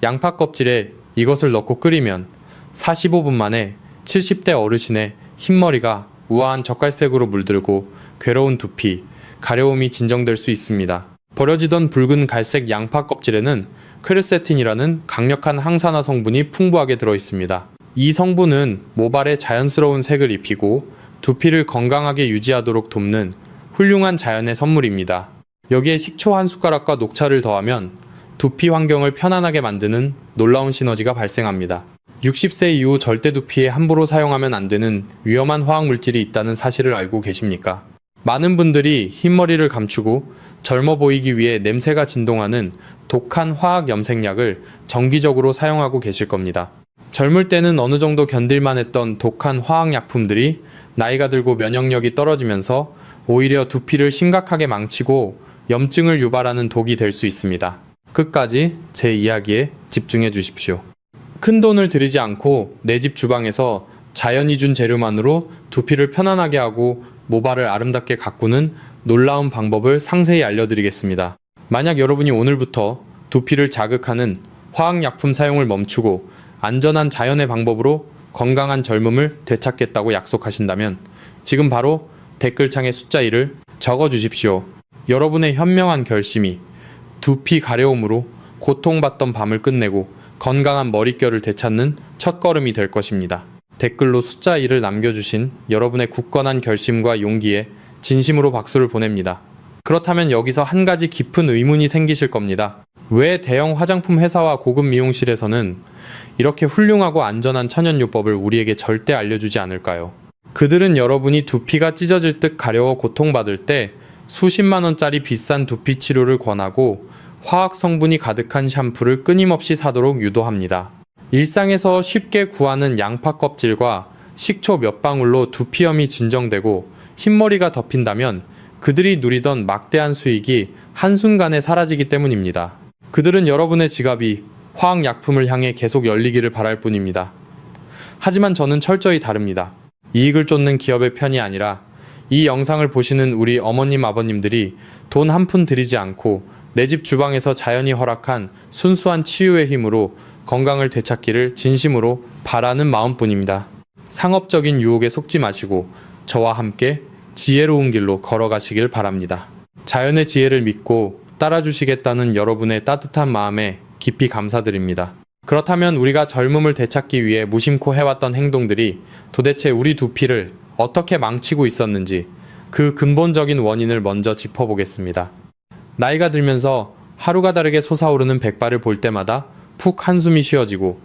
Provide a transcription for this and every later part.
양파 껍질에 이것을 넣고 끓이면 45분 만에 70대 어르신의 흰머리가 우아한 젓갈색으로 물들고 괴로운 두피, 가려움이 진정될 수 있습니다. 버려지던 붉은 갈색 양파 껍질에는 퀘르세틴이라는 강력한 항산화 성분이 풍부하게 들어있습니다. 이 성분은 모발에 자연스러운 색을 입히고 두피를 건강하게 유지하도록 돕는 훌륭한 자연의 선물입니다. 여기에 식초 한 숟가락과 녹차를 더하면 두피 환경을 편안하게 만드는 놀라운 시너지가 발생합니다. 60세 이후 절대 두피에 함부로 사용하면 안 되는 위험한 화학물질이 있다는 사실을 알고 계십니까? 많은 분들이 흰머리를 감추고 젊어 보이기 위해 냄새가 진동하는 독한 화학 염색약을 정기적으로 사용하고 계실 겁니다. 젊을 때는 어느 정도 견딜만 했던 독한 화학약품들이 나이가 들고 면역력이 떨어지면서 오히려 두피를 심각하게 망치고 염증을 유발하는 독이 될 수 있습니다. 끝까지 제 이야기에 집중해 주십시오. 큰 돈을 들이지 않고 내 집 주방에서 자연이 준 재료만으로 두피를 편안하게 하고 모발을 아름답게 가꾸는 놀라운 방법을 상세히 알려드리겠습니다. 만약 여러분이 오늘부터 두피를 자극하는 화학약품 사용을 멈추고 안전한 자연의 방법으로 건강한 젊음을 되찾겠다고 약속하신다면 지금 바로 댓글창에 숫자 1을 적어주십시오. 여러분의 현명한 결심이 두피 가려움으로 고통받던 밤을 끝내고 건강한 머릿결을 되찾는 첫걸음이 될 것입니다. 댓글로 숫자 1을 남겨주신 여러분의 굳건한 결심과 용기에 진심으로 박수를 보냅니다. 그렇다면 여기서 한 가지 깊은 의문이 생기실 겁니다. 왜 대형 화장품 회사와 고급 미용실에서는 이렇게 훌륭하고 안전한 천연요법을 우리에게 절대 알려주지 않을까요? 그들은 여러분이 두피가 찢어질 듯 가려워 고통받을 때 수십만 원짜리 비싼 두피 치료를 권하고 화학 성분이 가득한 샴푸를 끊임없이 사도록 유도합니다. 일상에서 쉽게 구하는 양파 껍질과 식초 몇 방울로 두피염이 진정되고 흰머리가 덮인다면 그들이 누리던 막대한 수익이 한순간에 사라지기 때문입니다. 그들은 여러분의 지갑이 화학약품을 향해 계속 열리기를 바랄 뿐입니다. 하지만 저는 철저히 다릅니다. 이익을 쫓는 기업의 편이 아니라 이 영상을 보시는 우리 어머님 아버님들이 돈 한 푼 들이지 않고 내 집 주방에서 자연이 허락한 순수한 치유의 힘으로 건강을 되찾기를 진심으로 바라는 마음뿐입니다. 상업적인 유혹에 속지 마시고 저와 함께 지혜로운 길로 걸어가시길 바랍니다. 자연의 지혜를 믿고 따라주시겠다는 여러분의 따뜻한 마음에 깊이 감사드립니다. 그렇다면 우리가 젊음을 되찾기 위해 무심코 해왔던 행동들이 도대체 우리 두피를 어떻게 망치고 있었는지 그 근본적인 원인을 먼저 짚어보겠습니다. 나이가 들면서 하루가 다르게 솟아오르는 백발을 볼 때마다 푹 한숨이 쉬어지고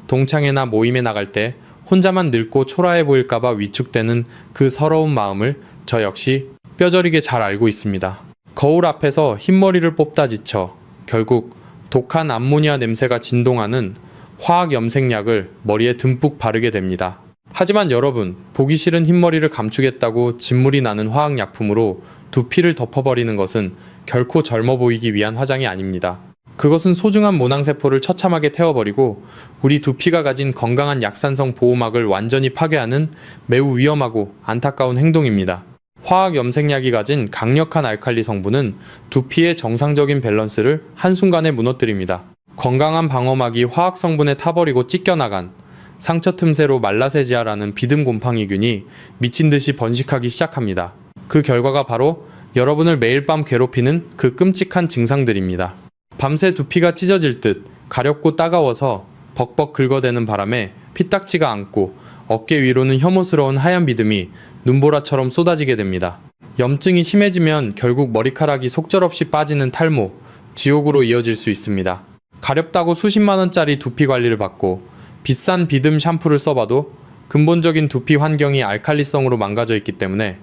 동창회나 모임에 나갈 때 혼자만 늙고 초라해 보일까봐 위축되는 그 서러운 마음을 저 역시 뼈저리게 잘 알고 있습니다. 거울 앞에서 흰머리를 뽑다 지쳐 결국 독한 암모니아 냄새가 진동하는 화학 염색약을 머리에 듬뿍 바르게 됩니다. 하지만 여러분, 보기 싫은 흰머리를 감추겠다고 진물이 나는 화학약품으로 두피를 덮어버리는 것은 결코 젊어 보이기 위한 화장이 아닙니다. 그것은 소중한 모낭세포를 처참하게 태워버리고 우리 두피가 가진 건강한 약산성 보호막을 완전히 파괴하는 매우 위험하고 안타까운 행동입니다. 화학 염색약이 가진 강력한 알칼리 성분은 두피의 정상적인 밸런스를 한순간에 무너뜨립니다. 건강한 방어막이 화학 성분에 타버리고 찢겨나간 상처 틈새로 말라세지아라는 비듬 곰팡이균이 미친듯이 번식하기 시작합니다. 그 결과가 바로 여러분을 매일 밤 괴롭히는 그 끔찍한 증상들입니다. 밤새 두피가 찢어질 듯 가렵고 따가워서 벅벅 긁어대는 바람에 피딱지가 앉고 어깨 위로는 혐오스러운 하얀 비듬이 눈보라처럼 쏟아지게 됩니다. 염증이 심해지면 결국 머리카락이 속절없이 빠지는 탈모, 지옥으로 이어질 수 있습니다. 가렵다고 수십만 원짜리 두피 관리를 받고 비싼 비듬 샴푸를 써봐도 근본적인 두피 환경이 알칼리성으로 망가져 있기 때문에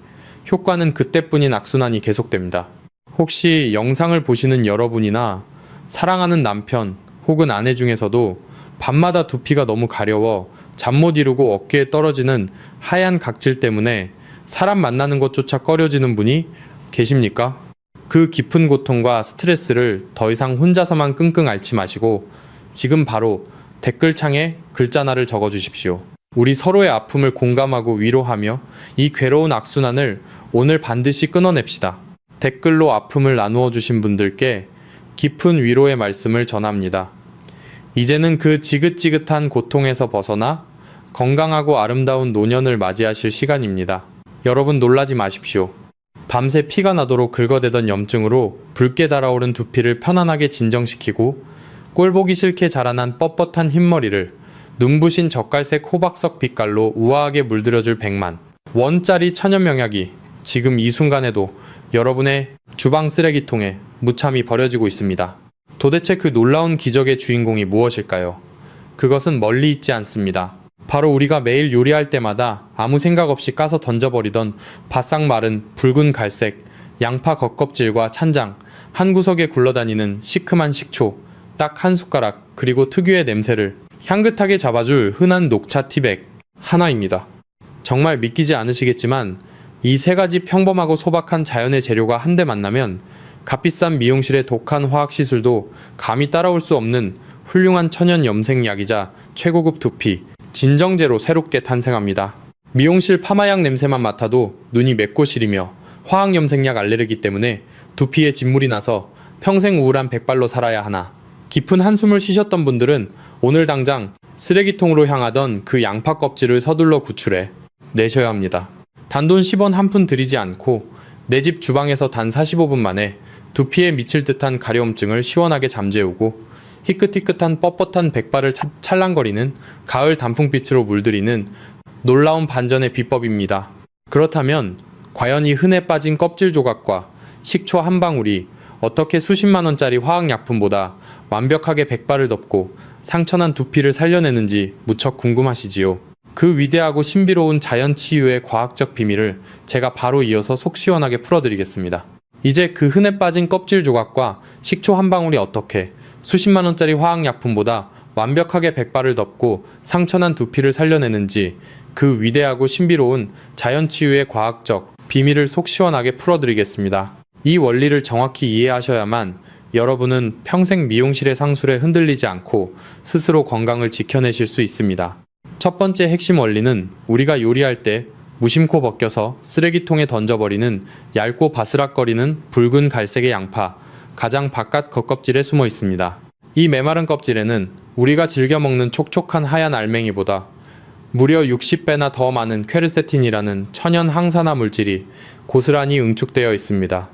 효과는 그때뿐인 악순환이 계속됩니다. 혹시 영상을 보시는 여러분이나 사랑하는 남편 혹은 아내 중에서도 밤마다 두피가 너무 가려워 잠 못 이루고 어깨에 떨어지는 하얀 각질 때문에 사람 만나는 것조차 꺼려지는 분이 계십니까? 그 깊은 고통과 스트레스를 더 이상 혼자서만 끙끙 앓지 마시고 지금 바로 댓글창에 글자나를 적어주십시오. 우리 서로의 아픔을 공감하고 위로하며 이 괴로운 악순환을 오늘 반드시 끊어냅시다. 댓글로 아픔을 나누어 주신 분들께 깊은 위로의 말씀을 전합니다. 이제는 그 지긋지긋한 고통에서 벗어나 건강하고 아름다운 노년을 맞이하실 시간입니다. 여러분 놀라지 마십시오. 밤새 피가 나도록 긁어대던 염증으로 붉게 달아오른 두피를 편안하게 진정시키고 꼴보기 싫게 자라난 뻣뻣한 흰머리를 눈부신 젓갈색 호박석 빛깔로 우아하게 물들여줄 100만 원짜리 천연명약이 지금 이 순간에도 여러분의 주방 쓰레기통에 무참히 버려지고 있습니다. 도대체 그 놀라운 기적의 주인공이 무엇일까요? 그것은 멀리 있지 않습니다. 바로 우리가 매일 요리할 때마다 아무 생각 없이 까서 던져버리던 바싹 마른 붉은 갈색 양파 겉껍질과 찬장, 한 구석에 굴러다니는 시큼한 식초, 딱 한 숟가락, 그리고 특유의 냄새를 향긋하게 잡아줄 흔한 녹차 티백 하나입니다. 정말 믿기지 않으시겠지만 이 세 가지 평범하고 소박한 자연의 재료가 한데 만나면 값비싼 미용실의 독한 화학시술도 감히 따라올 수 없는 훌륭한 천연 염색약이자 최고급 두피, 진정제로 새롭게 탄생합니다. 미용실 파마약 냄새만 맡아도 눈이 맵고 시리며 화학염색약 알레르기 때문에 두피에 진물이 나서 평생 우울한 백발로 살아야 하나. 깊은 한숨을 쉬셨던 분들은 오늘 당장 쓰레기통으로 향하던 그 양파 껍질을 서둘러 구출해 내셔야 합니다. 단돈 10원 한 푼 들이지 않고 내 집 주방에서 단 45분 만에 두피에 미칠 듯한 가려움증을 시원하게 잠재우고 희끗희끗한 뻣뻣한 백발을 찰랑거리는 가을 단풍빛으로 물들이는 놀라운 반전의 비법입니다. 그렇다면 과연 이 흔해 빠진 껍질 조각과 식초 한 방울이 어떻게 수십만 원짜리 화학약품보다 완벽하게 백발을 덮고 상처난 두피를 살려내는지 무척 궁금하시지요. 그 위대하고 신비로운 자연 치유의 과학적 비밀을 제가 바로 이어서 속 시원하게 풀어드리겠습니다. 이제 그 흔해 빠진 껍질 조각과 식초 한 방울이 어떻게 수십만 원짜리 화학약품보다 완벽하게 백발을 덮고 상처난 두피를 살려내는지 그 위대하고 신비로운 자연치유의 과학적 비밀을 속 시원하게 풀어드리겠습니다. 이 원리를 정확히 이해하셔야만 여러분은 평생 미용실의 상술에 흔들리지 않고 스스로 건강을 지켜내실 수 있습니다. 첫 번째 핵심 원리는 우리가 요리할 때 무심코 벗겨서 쓰레기통에 던져버리는 얇고 바스락거리는 붉은 갈색의 양파, 가장 바깥 겉껍질에 숨어 있습니다. 이 메마른 껍질에는 우리가 즐겨 먹는 촉촉한 하얀 알맹이보다 무려 60배나 더 많은 퀘르세틴이라는 천연 항산화 물질이 고스란히 응축되어 있습니다.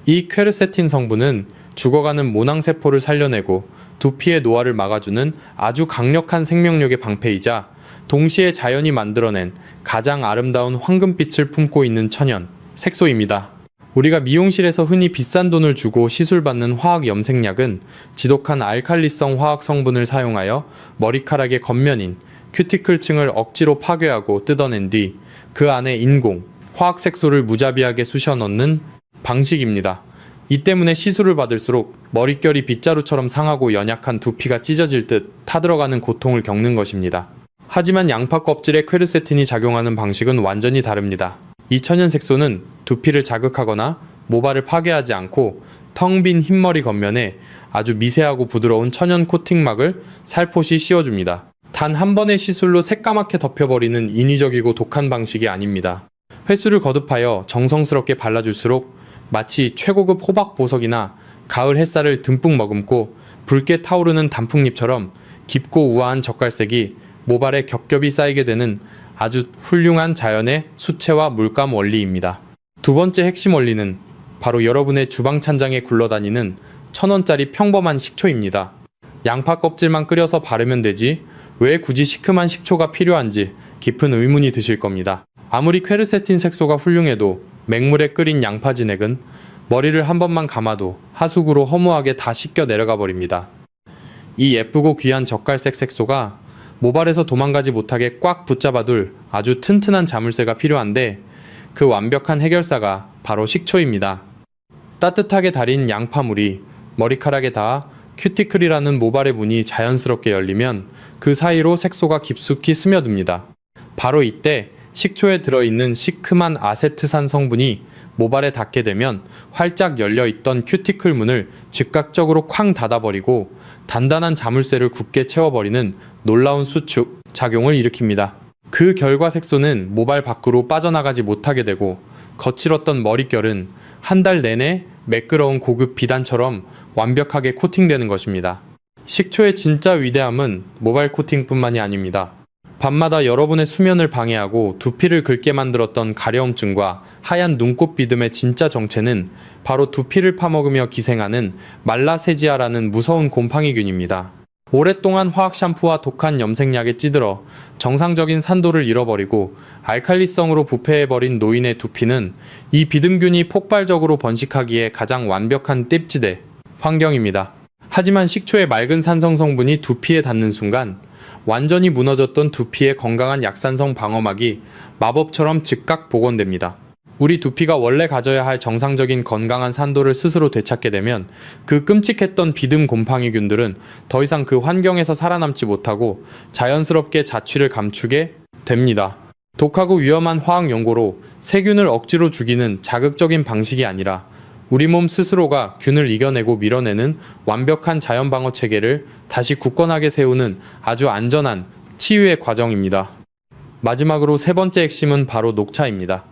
이 퀘르세틴 성분은 죽어가는 모낭세포를 살려내고 두피의 노화를 막아주는 아주 강력한 생명력의 방패이자 동시에 자연이 만들어낸 가장 아름다운 황금빛을 품고 있는 천연 색소입니다. 우리가 미용실에서 흔히 비싼 돈을 주고 시술받는 화학 염색약은 지독한 알칼리성 화학 성분을 사용하여 머리카락의 겉면인 큐티클층을 억지로 파괴하고 뜯어낸 뒤 그 안에 인공 화학 색소를 무자비하게 쑤셔 넣는 방식입니다. 이 때문에 시술을 받을수록 머릿결이 빗자루처럼 상하고 연약한 두피가 찢어질 듯 타들어가는 고통을 겪는 것입니다. 하지만 양파 껍질에 퀘르세틴이 작용하는 방식은 완전히 다릅니다. 이 천연 색소는 두피를 자극하거나 모발을 파괴하지 않고 텅 빈 흰머리 겉면에 아주 미세하고 부드러운 천연 코팅막을 살포시 씌워줍니다. 단 한 번의 시술로 새까맣게 덮여버리는 인위적이고 독한 방식이 아닙니다. 횟수를 거듭하여 정성스럽게 발라줄수록 마치 최고급 호박 보석이나 가을 햇살을 듬뿍 머금고 붉게 타오르는 단풍잎처럼 깊고 우아한 젓갈색이 모발에 겹겹이 쌓이게 되는 아주 훌륭한 자연의 수채화 물감 원리입니다. 두 번째 핵심 원리는 바로 여러분의 주방 찬장에 굴러다니는 1000원짜리 평범한 식초입니다. 양파 껍질만 끓여서 바르면 되지 왜 굳이 시큼한 식초가 필요한지 깊은 의문이 드실 겁니다. 아무리 퀘르세틴 색소가 훌륭해도 맹물에 끓인 양파 진액은 머리를 한 번만 감아도 하수구로 허무하게 다 씻겨 내려가 버립니다. 이 예쁘고 귀한 젓갈색 색소가 모발에서 도망가지 못하게 꽉 붙잡아둘 아주 튼튼한 자물쇠가 필요한데 그 완벽한 해결사가 바로 식초입니다. 따뜻하게 달인 양파물이 머리카락에 닿아 큐티클이라는 모발의 문이 자연스럽게 열리면 그 사이로 색소가 깊숙이 스며듭니다. 바로 이때 식초에 들어있는 시큼한 아세트산 성분이 모발에 닿게 되면 활짝 열려있던 큐티클 문을 즉각적으로 쾅 닫아버리고 단단한 자물쇠를 굳게 채워버리는 놀라운 수축 작용을 일으킵니다. 그 결과 색소는 모발 밖으로 빠져나가지 못하게 되고 거칠었던 머릿결은 한 달 내내 매끄러운 고급 비단처럼 완벽하게 코팅되는 것입니다. 식초의 진짜 위대함은 모발 코팅뿐만이 아닙니다. 밤마다 여러분의 수면을 방해하고 두피를 긁게 만들었던 가려움증과 하얀 눈곱 비듬의 진짜 정체는 바로 두피를 파먹으며 기생하는 말라세지아라는 무서운 곰팡이균입니다. 오랫동안 화학 샴푸와 독한 염색약에 찌들어 정상적인 산도를 잃어버리고 알칼리성으로 부패해버린 노인의 두피는 이 비듬균이 폭발적으로 번식하기에 가장 완벽한 띨지대 환경입니다. 하지만 식초의 맑은 산성 성분이 두피에 닿는 순간 완전히 무너졌던 두피의 건강한 약산성 방어막이 마법처럼 즉각 복원됩니다. 우리 두피가 원래 가져야 할 정상적인 건강한 산도를 스스로 되찾게 되면 그 끔찍했던 비듬 곰팡이균들은 더 이상 그 환경에서 살아남지 못하고 자연스럽게 자취를 감추게 됩니다. 독하고 위험한 화학 연고로 세균을 억지로 죽이는 자극적인 방식이 아니라 우리 몸 스스로가 균을 이겨내고 밀어내는 완벽한 자연 방어 체계를 다시 굳건하게 세우는 아주 안전한 치유의 과정입니다. 마지막으로 세 번째 핵심은 바로 녹차입니다.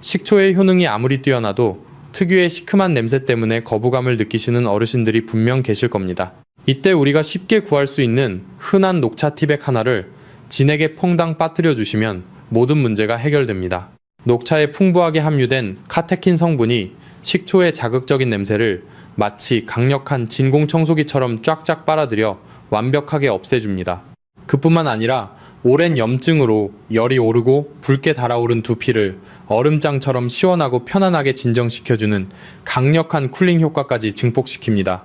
식초의 효능이 아무리 뛰어나도 특유의 시큼한 냄새 때문에 거부감을 느끼시는 어르신들이 분명 계실 겁니다. 이때 우리가 쉽게 구할 수 있는 흔한 녹차 티백 하나를 진액에 퐁당 빠뜨려 주시면 모든 문제가 해결됩니다. 녹차에 풍부하게 함유된 카테킨 성분이 식초의 자극적인 냄새를 마치 강력한 진공청소기처럼 쫙쫙 빨아들여 완벽하게 없애줍니다. 그뿐만 아니라 오랜 염증으로 열이 오르고 붉게 달아오른 두피를 얼음장처럼 시원하고 편안하게 진정시켜주는 강력한 쿨링 효과까지 증폭시킵니다.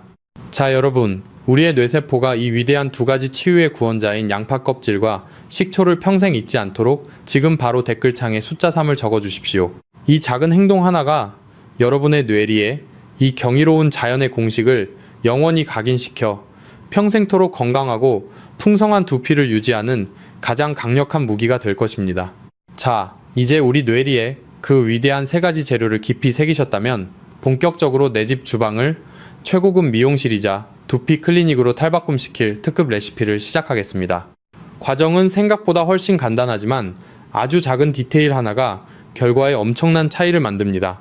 자, 여러분, 우리의 뇌세포가 이 위대한 두 가지 치유의 구원자인 양파 껍질과 식초를 평생 잊지 않도록 지금 바로 댓글창에 숫자 3을 적어주십시오. 이 작은 행동 하나가 여러분의 뇌리에 이 경이로운 자연의 공식을 영원히 각인시켜 평생토록 건강하고 풍성한 두피를 유지하는 가장 강력한 무기가 될 것입니다. 자, 이제 우리 뇌리에 그 위대한 세 가지 재료를 깊이 새기셨다면 본격적으로 내 집 주방을 최고급 미용실이자 두피 클리닉으로 탈바꿈시킬 특급 레시피를 시작하겠습니다. 과정은 생각보다 훨씬 간단하지만 아주 작은 디테일 하나가 결과에 엄청난 차이를 만듭니다.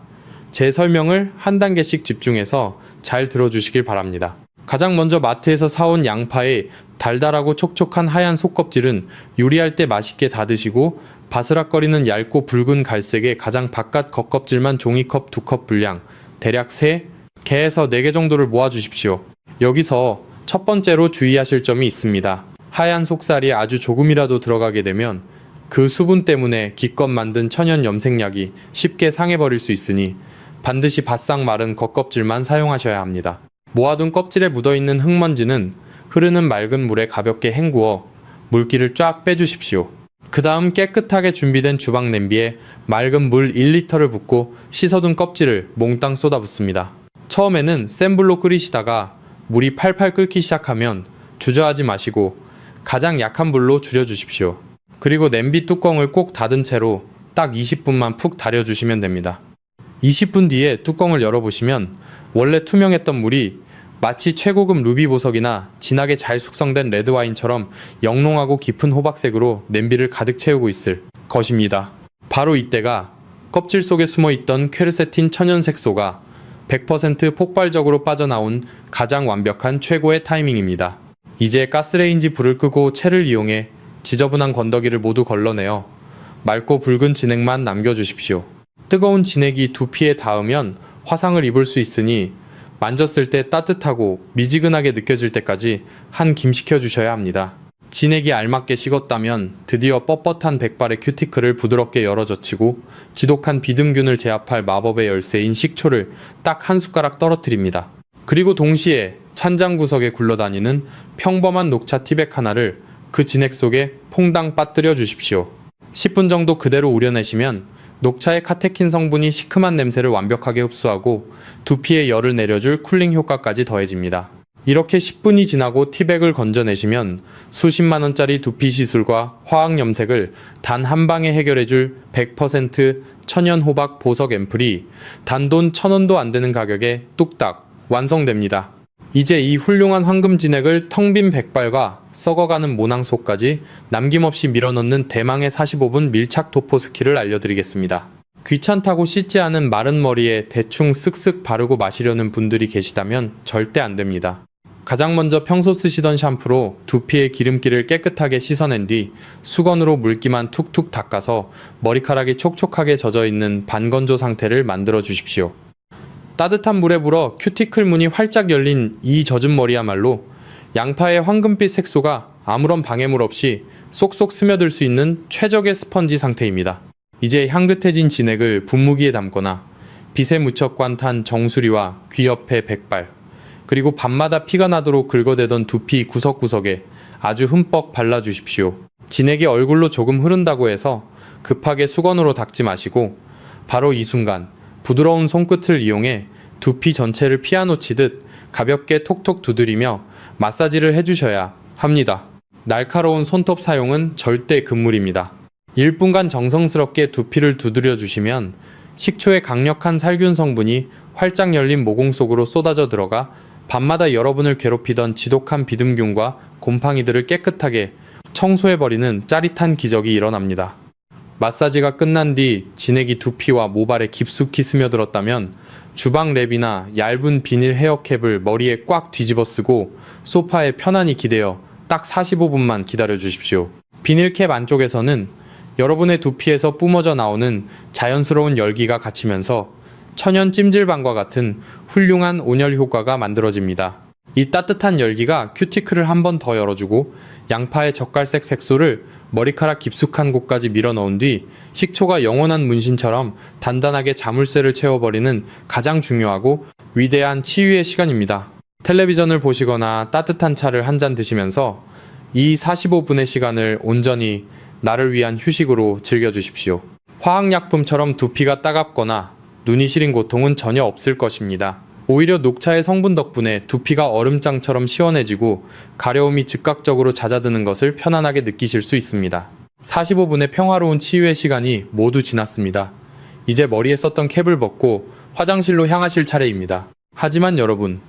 제 설명을 한 단계씩 집중해서 잘 들어주시길 바랍니다. 가장 먼저 마트에서 사온 양파의 달달하고 촉촉한 하얀 속껍질은 요리할 때 맛있게 다드시고 바스락거리는 얇고 붉은 갈색의 가장 바깥 겉껍질만 종이컵 2컵 분량, 대략 3개에서 4개 정도를 모아주십시오. 여기서 첫 번째로 주의하실 점이 있습니다. 하얀 속살이 아주 조금이라도 들어가게 되면 그 수분 때문에 기껏 만든 천연 염색약이 쉽게 상해버릴 수 있으니 반드시 바싹 마른 겉껍질만 사용하셔야 합니다. 모아둔 껍질에 묻어있는 흙먼지는 흐르는 맑은 물에 가볍게 헹구어 물기를 쫙 빼주십시오. 그 다음 깨끗하게 준비된 주방 냄비에 맑은 물 1리터를 붓고 씻어둔 껍질을 몽땅 쏟아붓습니다. 처음에는 센 불로 끓이시다가 물이 팔팔 끓기 시작하면 주저하지 마시고 가장 약한 불로 줄여주십시오. 그리고 냄비 뚜껑을 꼭 닫은 채로 딱 20분만 푹 달여주시면 됩니다. 20분 뒤에 뚜껑을 열어보시면 원래 투명했던 물이 마치 최고급 루비 보석이나 진하게 잘 숙성된 레드와인처럼 영롱하고 깊은 호박색으로 냄비를 가득 채우고 있을 것입니다. 바로 이때가 껍질 속에 숨어있던 퀘르세틴 천연 색소가 100% 폭발적으로 빠져나온 가장 완벽한 최고의 타이밍입니다. 이제 가스레인지 불을 끄고 채를 이용해 지저분한 건더기를 모두 걸러내어 맑고 붉은 진액만 남겨주십시오. 뜨거운 진액이 두피에 닿으면 화상을 입을 수 있으니 만졌을 때 따뜻하고 미지근하게 느껴질 때까지 한 김 식혀주셔야 합니다. 진액이 알맞게 식었다면 드디어 뻣뻣한 백발의 큐티클을 부드럽게 열어젖히고 지독한 비듬균을 제압할 마법의 열쇠인 식초를 딱 한 숟가락 떨어뜨립니다. 그리고 동시에 찬장 구석에 굴러다니는 평범한 녹차 티백 하나를 그 진액 속에 퐁당 빠뜨려 주십시오. 10분 정도 그대로 우려내시면 녹차의 카테킨 성분이 시큼한 냄새를 완벽하게 흡수하고 두피에 열을 내려줄 쿨링 효과까지 더해집니다. 이렇게 10분이 지나고 티백을 건져내시면 수십만원짜리 두피 시술과 화학 염색을 단 한 방에 해결해줄 100% 천연 호박 보석 앰플이 단돈 1,000원도 안 되는 가격에 뚝딱 완성됩니다. 이제 이 훌륭한 황금 진액을 텅 빈 백발과 썩어가는 모낭 속까지 남김없이 밀어넣는 대망의 45분 밀착 도포 스킬을 알려드리겠습니다. 귀찮다고 씻지 않은 마른 머리에 대충 쓱쓱 바르고 마시려는 분들이 계시다면 절대 안됩니다. 가장 먼저 평소 쓰시던 샴푸로 두피의 기름기를 깨끗하게 씻어낸 뒤 수건으로 물기만 툭툭 닦아서 머리카락이 촉촉하게 젖어있는 반건조 상태를 만들어 주십시오. 따뜻한 물에 불어 큐티클 문이 활짝 열린 이 젖은 머리야말로 양파의 황금빛 색소가 아무런 방해물 없이 쏙쏙 스며들 수 있는 최적의 스펀지 상태입니다. 이제 향긋해진 진액을 분무기에 담거나 빗에 묻혀 꽌탄 정수리와 귀 옆에 백발, 그리고 밤마다 피가 나도록 긁어대던 두피 구석구석에 아주 흠뻑 발라주십시오. 진액이 얼굴로 조금 흐른다고 해서 급하게 수건으로 닦지 마시고 바로 이 순간 부드러운 손끝을 이용해 두피 전체를 피아노 치듯 가볍게 톡톡 두드리며 마사지를 해주셔야 합니다. 날카로운 손톱 사용은 절대 금물입니다. 1분간 정성스럽게 두피를 두드려 주시면 식초의 강력한 살균 성분이 활짝 열린 모공 속으로 쏟아져 들어가 밤마다 여러분을 괴롭히던 지독한 비듬균과 곰팡이들을 깨끗하게 청소해버리는 짜릿한 기적이 일어납니다. 마사지가 끝난 뒤 진액이 두피와 모발에 깊숙이 스며들었다면 주방 랩이나 얇은 비닐 헤어캡을 머리에 꽉 뒤집어 쓰고 소파에 편안히 기대어 딱 45분만 기다려 주십시오. 비닐캡 안쪽에서는 여러분의 두피에서 뿜어져 나오는 자연스러운 열기가 갇히면서 천연 찜질방과 같은 훌륭한 온열 효과가 만들어집니다. 이 따뜻한 열기가 큐티클을 한 번 더 열어주고 양파의 젓갈색 색소를 머리카락 깊숙한 곳까지 밀어 넣은 뒤 식초가 영원한 문신처럼 단단하게 자물쇠를 채워버리는 가장 중요하고 위대한 치유의 시간입니다. 텔레비전을 보시거나 따뜻한 차를 한 잔 드시면서 이 45분의 시간을 온전히 나를 위한 휴식으로 즐겨주십시오. 화학약품처럼 두피가 따갑거나 눈이 시린 고통은 전혀 없을 것입니다. 오히려 녹차의 성분 덕분에 두피가 얼음장처럼 시원해지고 가려움이 즉각적으로 잦아드는 것을 편안하게 느끼실 수 있습니다. 45분의 평화로운 치유의 시간이 모두 지났습니다. 이제 머리에 썼던 캡을 벗고 화장실로 향하실 차례입니다. 하지만 여러분,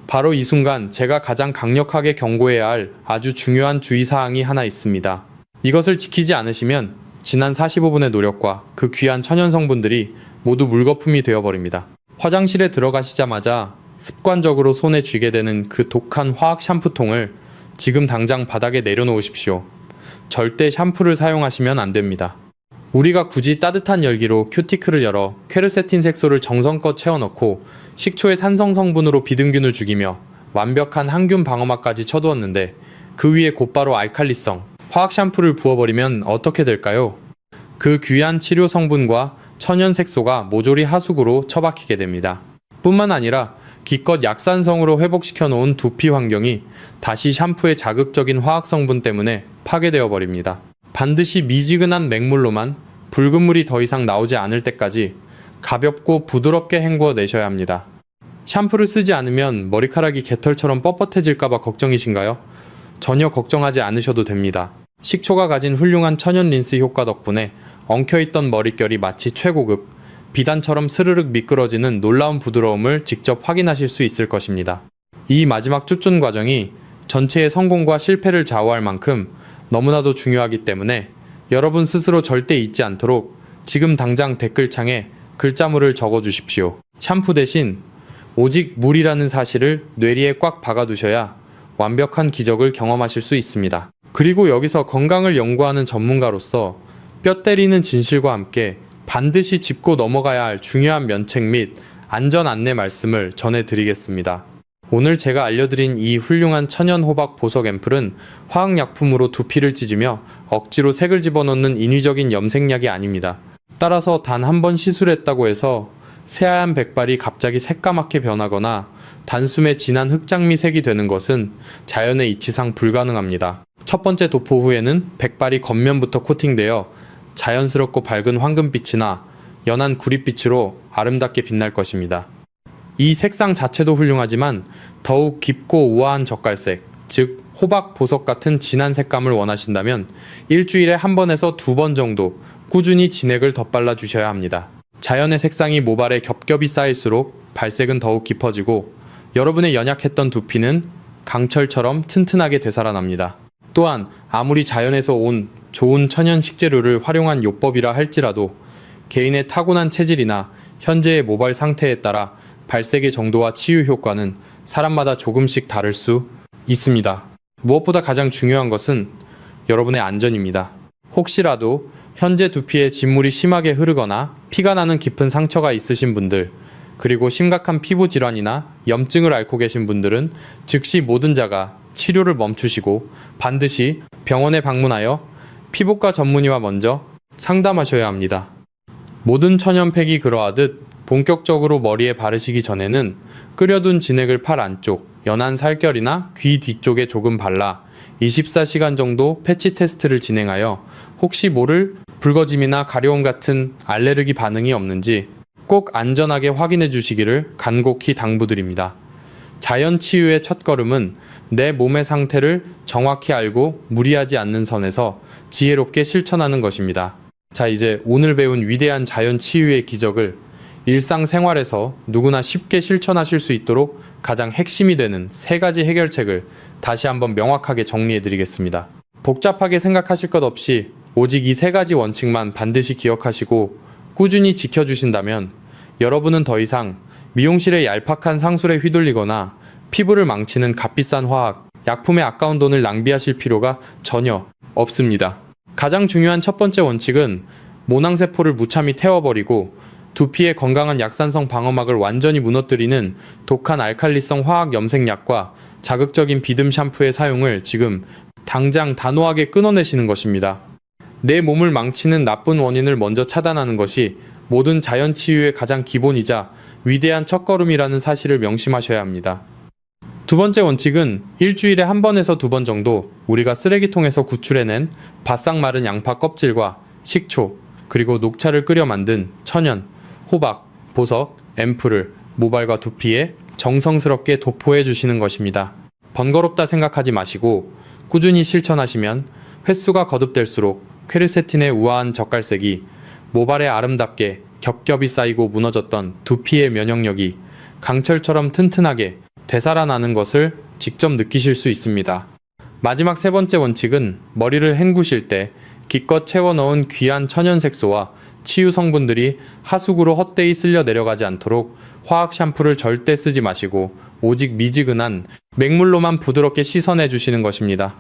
바로 이 순간 제가 가장 강력하게 경고해야 할 아주 중요한 주의사항이 하나 있습니다. 이것을 지키지 않으시면 지난 45분의 노력과 그 귀한 천연 성분들이 모두 물거품이 되어버립니다. 화장실에 들어가시자마자 습관적으로 손에 쥐게 되는 그 독한 화학 샴푸통을 지금 당장 바닥에 내려놓으십시오. 절대 샴푸를 사용하시면 안 됩니다. 우리가 굳이 따뜻한 열기로 큐티클을 열어 퀘르세틴 색소를 정성껏 채워넣고 식초의 산성 성분으로 비듬균을 죽이며 완벽한 항균 방어막까지 쳐두었는데 그 위에 곧바로 알칼리성 화학 샴푸를 부어버리면 어떻게 될까요? 그 귀한 치료 성분과 천연 색소가 모조리 하수구로 처박히게 됩니다. 뿐만 아니라 기껏 약산성으로 회복시켜 놓은 두피 환경이 다시 샴푸의 자극적인 화학 성분 때문에 파괴되어 버립니다. 반드시 미지근한 맹물로만 붉은 물이 더 이상 나오지 않을 때까지 가볍고 부드럽게 헹구어 내셔야 합니다. 샴푸를 쓰지 않으면 머리카락이 개털처럼 뻣뻣해질까봐 걱정이신가요? 전혀 걱정하지 않으셔도 됩니다. 식초가 가진 훌륭한 천연 린스 효과 덕분에 엉켜있던 머릿결이 마치 최고급 비단처럼 스르륵 미끄러지는 놀라운 부드러움을 직접 확인하실 수 있을 것입니다. 이 마지막 쭈쭌 과정이 전체의 성공과 실패를 좌우할 만큼 너무나도 중요하기 때문에 여러분 스스로 절대 잊지 않도록 지금 당장 댓글창에 글자물을 적어주십시오. 샴푸 대신 오직 물이라는 사실을 뇌리에 꽉 박아두셔야 완벽한 기적을 경험하실 수 있습니다. 그리고 여기서 건강을 연구하는 전문가로서 뼈 때리는 진실과 함께 반드시 짚고 넘어가야 할 중요한 면책 및 안전 안내 말씀을 전해드리겠습니다. 오늘 제가 알려드린 이 훌륭한 천연 호박 보석 앰플은 화학약품으로 두피를 찢으며 억지로 색을 집어넣는 인위적인 염색약이 아닙니다. 따라서 단 한 번 시술했다고 해서 새하얀 백발이 갑자기 새까맣게 변하거나 단숨에 진한 흑장미 색이 되는 것은 자연의 이치상 불가능합니다. 첫 번째 도포 후에는 백발이 겉면부터 코팅되어 자연스럽고 밝은 황금빛이나 연한 구릿빛으로 아름답게 빛날 것입니다. 이 색상 자체도 훌륭하지만 더욱 깊고 우아한 젓갈색, 즉 호박 보석 같은 진한 색감을 원하신다면 일주일에 한 번에서 두 번 정도 꾸준히 진액을 덧발라 주셔야 합니다. 자연의 색상이 모발에 겹겹이 쌓일수록 발색은 더욱 깊어지고 여러분의 연약했던 두피는 강철처럼 튼튼하게 되살아납니다. 또한 아무리 자연에서 온 좋은 천연 식재료를 활용한 요법이라 할지라도 개인의 타고난 체질이나 현재의 모발 상태에 따라 발색의 정도와 치유 효과는 사람마다 조금씩 다를 수 있습니다. 무엇보다 가장 중요한 것은 여러분의 안전입니다. 혹시라도 현재 두피에 진물이 심하게 흐르거나 피가 나는 깊은 상처가 있으신 분들, 그리고 심각한 피부 질환이나 염증을 앓고 계신 분들은 즉시 모든 자가 치료를 멈추시고 반드시 병원에 방문하여 피부과 전문의와 먼저 상담하셔야 합니다. 모든 천연팩이 그러하듯 본격적으로 머리에 바르시기 전에는 끓여둔 진액을 팔 안쪽, 연한 살결이나 귀 뒤쪽에 조금 발라 24시간 정도 패치 테스트를 진행하여 혹시 모를 붉어짐이나 가려움 같은 알레르기 반응이 없는지 꼭 안전하게 확인해 주시기를 간곡히 당부드립니다. 자연 치유의 첫걸음은 내 몸의 상태를 정확히 알고 무리하지 않는 선에서 지혜롭게 실천하는 것입니다. 자, 이제 오늘 배운 위대한 자연 치유의 기적을 일상생활에서 누구나 쉽게 실천하실 수 있도록 가장 핵심이 되는 3가지 해결책을 다시 한번 명확하게 정리해 드리겠습니다. 복잡하게 생각하실 것 없이 오직 이 3가지 원칙만 반드시 기억하시고 꾸준히 지켜주신다면 여러분은 더 이상 미용실의 얄팍한 상술에 휘둘리거나 피부를 망치는 값비싼 화학, 약품에 아까운 돈을 낭비하실 필요가 전혀 없습니다. 가장 중요한 첫 번째 원칙은 모낭세포를 무참히 태워버리고 두피의 건강한 약산성 방어막을 완전히 무너뜨리는 독한 알칼리성 화학 염색약과 자극적인 비듬 샴푸의 사용을 지금 당장 단호하게 끊어내시는 것입니다. 내 몸을 망치는 나쁜 원인을 먼저 차단하는 것이 모든 자연 치유의 가장 기본이자 위대한 첫걸음이라는 사실을 명심하셔야 합니다. 두 번째 원칙은 일주일에 한 번에서 2번 정도 우리가 쓰레기통에서 구출해낸 바싹 마른 양파 껍질과 식초, 그리고 녹차를 끓여 만든 천연, 호박, 보석, 앰플을 모발과 두피에 정성스럽게 도포해 주시는 것입니다. 번거롭다 생각하지 마시고 꾸준히 실천하시면 횟수가 거듭될수록 퀘르세틴의 우아한 젓갈색이 모발에 아름답게 겹겹이 쌓이고 무너졌던 두피의 면역력이 강철처럼 튼튼하게 되살아나는 것을 직접 느끼실 수 있습니다. 마지막 3번째 원칙은 머리를 헹구실 때 기껏 채워 넣은 귀한 천연 색소와 치유 성분들이 하수구로 헛되이 쓸려 내려가지 않도록 화학 샴푸를 절대 쓰지 마시고 오직 미지근한 맹물로만 부드럽게 씻어내 주시는 것입니다.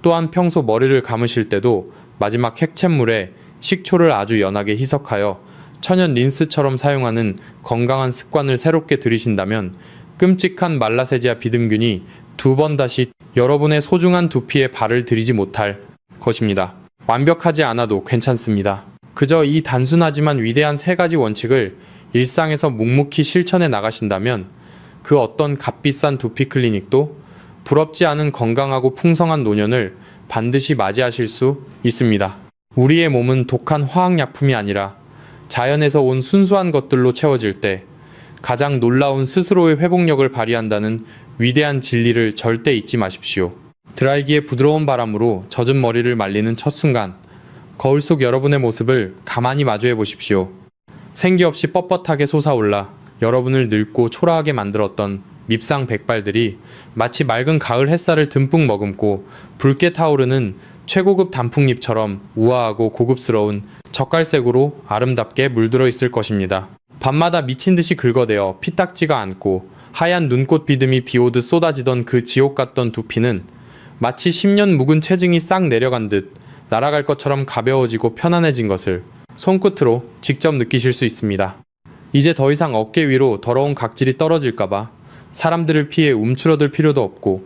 또한 평소 머리를 감으실 때도 마지막 핵챗물에 식초를 아주 연하게 희석하여 천연 린스처럼 사용하는 건강한 습관을 새롭게 들이신다면 끔찍한 말라세지아 비듬균이 2번 다시 여러분의 소중한 두피에 발을 들이지 못할 것입니다. 완벽하지 않아도 괜찮습니다. 그저 이 단순하지만 위대한 3가지 원칙을 일상에서 묵묵히 실천해 나가신다면 그 어떤 값비싼 두피 클리닉도 부럽지 않은 건강하고 풍성한 노년을 반드시 맞이하실 수 있습니다. 우리의 몸은 독한 화학약품이 아니라 자연에서 온 순수한 것들로 채워질 때 가장 놀라운 스스로의 회복력을 발휘한다는 위대한 진리를 절대 잊지 마십시오. 드라이기의 부드러운 바람으로 젖은 머리를 말리는 첫 순간, 거울 속 여러분의 모습을 가만히 마주해 보십시오. 생기 없이 뻣뻣하게 솟아올라 여러분을 늙고 초라하게 만들었던 밉상 백발들이 마치 맑은 가을 햇살을 듬뿍 머금고 붉게 타오르는 최고급 단풍잎처럼 우아하고 고급스러운 젓갈색으로 아름답게 물들어 있을 것입니다. 밤마다 미친 듯이 긁어대어 피딱지가 않고 하얀 눈꽃 비듬이 비오듯 쏟아지던 그 지옥 같던 두피는 마치 10년 묵은 체증이 싹 내려간 듯 날아갈 것처럼 가벼워지고 편안해진 것을 손끝으로 직접 느끼실 수 있습니다. 이제 더 이상 어깨 위로 더러운 각질이 떨어질까봐 사람들을 피해 움츠러들 필요도 없고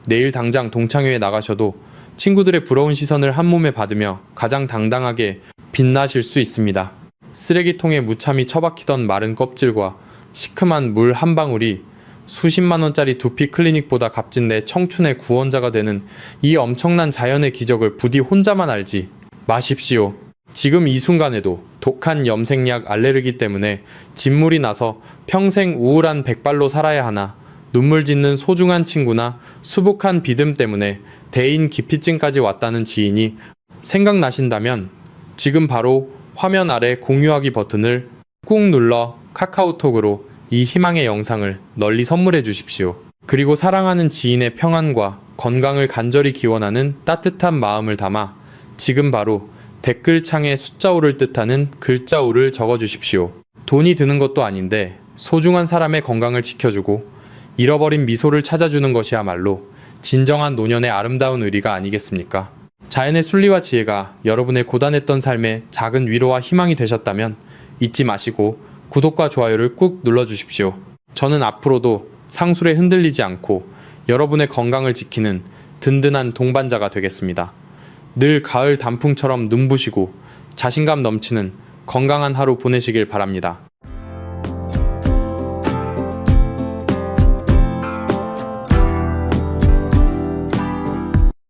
내일 당장 동창회에 나가셔도 친구들의 부러운 시선을 한몸에 받으며 가장 당당하게 빛나실 수 있습니다. 쓰레기통에 무참히 처박히던 마른 껍질과 시큼한 물 한 방울이 수십만 원짜리 두피 클리닉보다 값진 내 청춘의 구원자가 되는 이 엄청난 자연의 기적을 부디 혼자만 알지 마십시오. 지금 이 순간에도 독한 염색약 알레르기 때문에 진물이 나서 평생 우울한 백발로 살아야 하나, 눈물 짓는 소중한 친구나 수북한 비듬 때문에 대인 기피증까지 왔다는 지인이 생각나신다면 지금 바로 화면 아래 공유하기 버튼을 꾹 눌러 카카오톡으로 이 희망의 영상을 널리 선물해 주십시오. 그리고 사랑하는 지인의 평안과 건강을 간절히 기원하는 따뜻한 마음을 담아 지금 바로 댓글창에 숫자오를 뜻하는 글자오를 적어주십시오. 돈이 드는 것도 아닌데 소중한 사람의 건강을 지켜주고 잃어버린 미소를 찾아주는 것이야말로 진정한 노년의 아름다운 의리가 아니겠습니까? 자연의 순리와 지혜가 여러분의 고단했던 삶에 작은 위로와 희망이 되셨다면 잊지 마시고 구독과 좋아요를 꾹 눌러주십시오. 저는 앞으로도 상술에 흔들리지 않고 여러분의 건강을 지키는 든든한 동반자가 되겠습니다. 늘 가을 단풍처럼 눈부시고 자신감 넘치는 건강한 하루 보내시길 바랍니다.